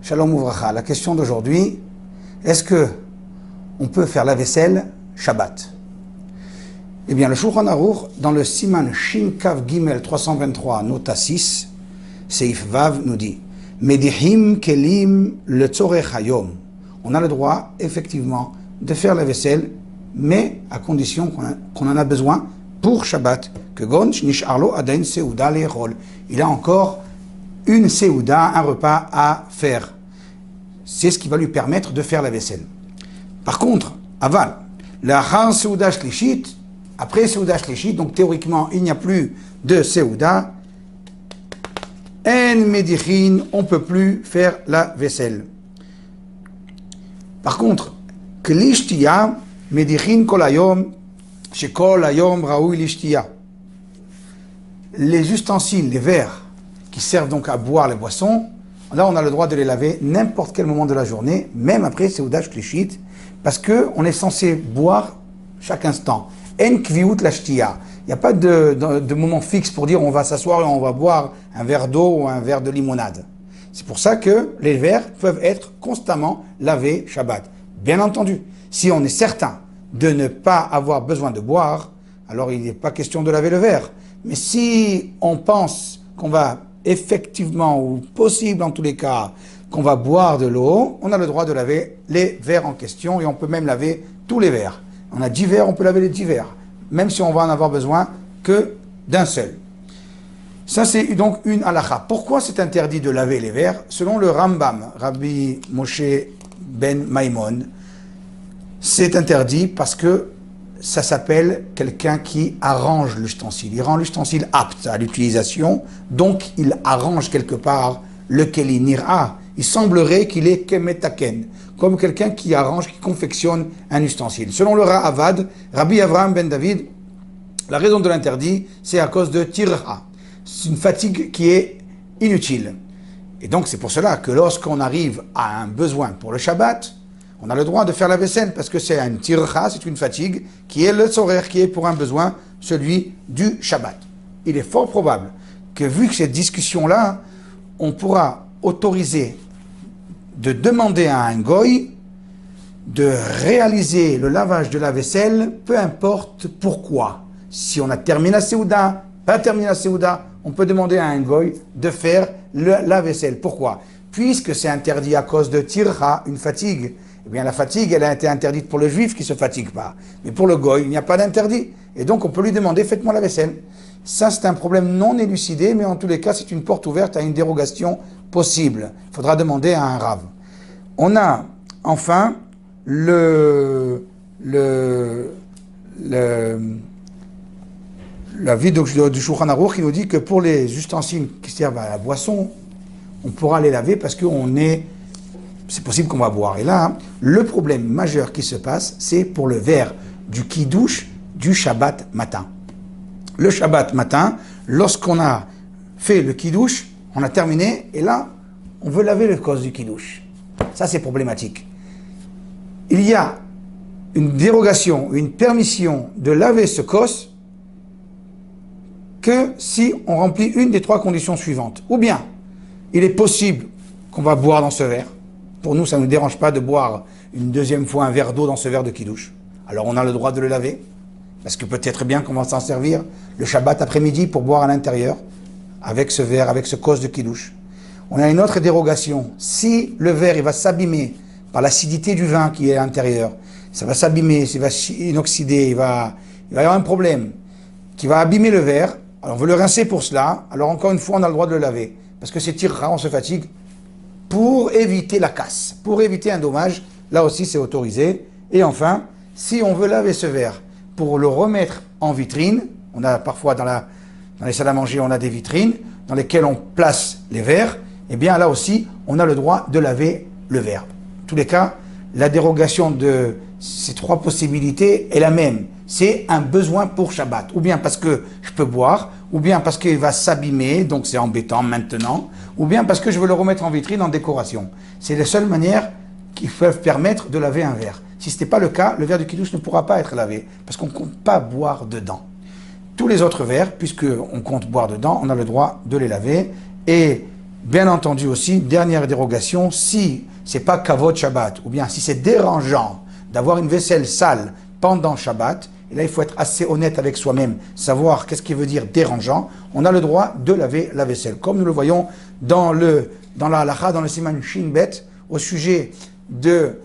Shalom Ouvracha. La question d'aujourd'hui, est-ce que on peut faire la vaisselle Shabbat? Eh bien, le Shulchan Aruch, dans le Siman Shin Kav Gimel 323, nota 6, Seif Vav nous dit Medihim kelim le tzorech hayom. On a le droit, effectivement, de faire la vaisselle, mais à condition qu'on en a besoin pour Shabbat. Que gon nish'arlo adain seuda le'echol. Il a encore une seuda, un repas à faire. C'est ce qui va lui permettre de faire la vaisselle. Par contre, aval, l'achar seuda shlishit, après seuda shlishit, donc théoriquement il n'y a plus de seuda, en medichin, on ne peut plus faire la vaisselle. Par contre, kli shtiya, medichin kol hayom, shekol hayom raoui li shtiya. Les ustensiles, les verres, qui servent donc à boire les boissons, là on a le droit de les laver n'importe quel moment de la journée, même après seuda shlishit, parce qu'on est censé boire chaque instant. En kviut la shtiya. Il n'y a pas de moment fixe pour dire on va s'asseoir et on va boire un verre d'eau ou un verre de limonade. C'est pour ça que les verres peuvent être constamment lavés Shabbat. Bien entendu, si on est certain de ne pas avoir besoin de boire, alors il n'est pas question de laver le verre. Mais si on pense qu'on va effectivement, ou possible en tous les cas, qu'on va boire de l'eau, on a le droit de laver les verres en question et on peut même laver tous les verres. On a 10 verres, on peut laver les 10 verres, même si on va en avoir besoin que d'un seul. Ça, c'est donc une halakha. Pourquoi c'est interdit de laver les verres? Selon le Rambam, Rabbi Moshe ben Maimon, c'est interdit parce que ça s'appelle quelqu'un qui arrange l'ustensile. Il rend l'ustensile apte à l'utilisation, donc il arrange quelque part le keli nira. Il semblerait qu'il est kemetaken, comme quelqu'un qui arrange, qui confectionne un ustensile. Selon le Ra'avad, Rabbi Avraham ben David, la raison de l'interdit, c'est à cause de tirha. C'est une fatigue qui est inutile. Et donc c'est pour cela que lorsqu'on arrive à un besoin pour le Shabbat, on a le droit de faire la vaisselle parce que c'est un tircha, c'est une fatigue qui est le tzorer, qui est pour un besoin, celui du Shabbat. Il est fort probable que vu que cette discussion-là, on pourra autoriser de demander à un goy de réaliser le lavage de la vaisselle, peu importe pourquoi. Si on a terminé la Seouda, pas terminé la Seouda, on peut demander à un goy de faire la vaisselle. Pourquoi? Puisque c'est interdit à cause de tircha, une fatigue. Eh bien, la fatigue, elle a été interdite pour le juif qui ne se fatigue pas. Mais pour le goy, il n'y a pas d'interdit. Et donc, on peut lui demander, faites-moi la vaisselle. Ça, c'est un problème non élucidé, mais en tous les cas, c'est une porte ouverte à une dérogation possible. Il faudra demander à un rave. On a, enfin, la vie du Shulchan Aruch qui nous dit que pour les ustensiles qui servent à la boisson, on pourra les laver parce qu'on est... C'est possible qu'on va boire. Et là, le problème majeur qui se passe, c'est pour le verre du kidouche du Shabbat matin. Le Shabbat matin, lorsqu'on a fait le kidouche, on a terminé, et là, on veut laver le kos du kidouche. Ça, c'est problématique. Il y a une dérogation, une permission de laver ce kos que si on remplit une des 3 conditions suivantes. Ou bien, il est possible qu'on va boire dans ce verre. Pour nous, ça ne nous dérange pas de boire une deuxième fois un verre d'eau dans ce verre de kidouche. Alors on a le droit de le laver, parce que peut-être bien qu'on va s'en servir le Shabbat après-midi pour boire à l'intérieur, avec ce verre, avec ce kos de kidouche. On a une autre dérogation. Si le verre il va s'abîmer par l'acidité du vin qui est à l'intérieur, ça va s'abîmer, ça va inoxyder, il va y avoir un problème qui va abîmer le verre, alors on veut le rincer pour cela, alors encore une fois on a le droit de le laver, parce que c'est tirera, on se fatigue, pour éviter la casse, pour éviter un dommage, là aussi c'est autorisé. Et enfin, si on veut laver ce verre pour le remettre en vitrine, on a parfois dans les salles à manger, on a des vitrines dans lesquelles on place les verres, et bien là aussi, on a le droit de laver le verre. En tous les cas, la dérogation de ces 3 possibilités est la même. C'est un besoin pour Shabbat, ou bien parce que je peux boire, ou bien parce qu'il va s'abîmer, donc c'est embêtant maintenant, ou bien parce que je veux le remettre en vitrine en décoration. C'est les seules manières qui peuvent permettre de laver un verre. Si ce n'était pas le cas, le verre du kidouche ne pourra pas être lavé, parce qu'on ne compte pas boire dedans. Tous les autres verres, puisqu'on compte boire dedans, on a le droit de les laver, et Bien entendu aussi, dernière dérogation, si c'est pas kavod Shabbat, ou bien si c'est dérangeant d'avoir une vaisselle sale pendant Shabbat, et là il faut être assez honnête avec soi-même, savoir qu'est-ce qui veut dire dérangeant, on a le droit de laver la vaisselle. Comme nous le voyons dans la halakha, dans le siman Shin Bet, au sujet de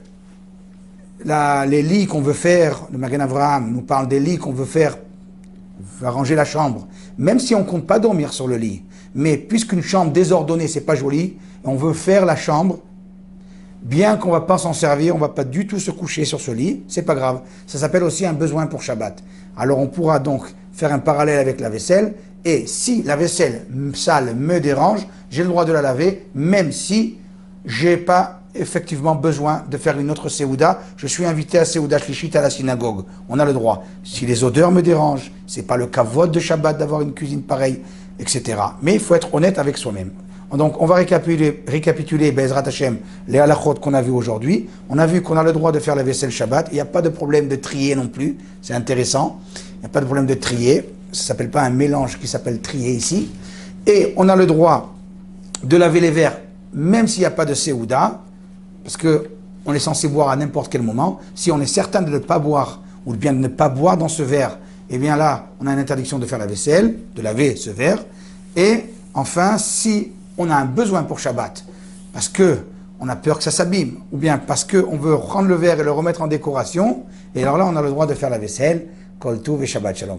les lits qu'on veut faire, le Magen Avraham nous parle des lits qu'on veut faire, on va ranger la chambre, même si on ne compte pas dormir sur le lit. Mais puisqu'une chambre désordonnée, c'est pas joli, on veut faire la chambre, bien qu'on ne va pas s'en servir, on ne va pas du tout se coucher sur ce lit, c'est pas grave. Ça s'appelle aussi un besoin pour Shabbat. Alors on pourra donc faire un parallèle avec la vaisselle, et si la vaisselle sale me dérange, j'ai le droit de la laver, même si j'ai pas effectivement besoin de faire une autre Seouda. Je suis invité à Seouda Shlishit à la synagogue. On a le droit. Si les odeurs me dérangent, c'est pas le kavod de Shabbat d'avoir une cuisine pareille, etc. Mais il faut être honnête avec soi-même. Donc on va récapituler Bezrat Hashem, les halachot qu'on a vu aujourd'hui. On a vu qu'on a le droit de faire la vaisselle Shabbat. Il n'y a pas de problème de trier non plus. C'est intéressant. Il n'y a pas de problème de trier. Ça ne s'appelle pas un mélange qui s'appelle trier ici. Et on a le droit de laver les verres même s'il n'y a pas de Seouda, parce qu'on est censé boire à n'importe quel moment. Si on est certain de ne pas boire, ou bien de ne pas boire dans ce verre, eh bien là, on a une interdiction de faire la vaisselle, de laver ce verre. Et enfin, si on a un besoin pour Shabbat, parce qu'on a peur que ça s'abîme, ou bien parce qu'on veut prendre le verre et le remettre en décoration, et alors là, on a le droit de faire la vaisselle, Kol Tuv et Shabbat Shalom.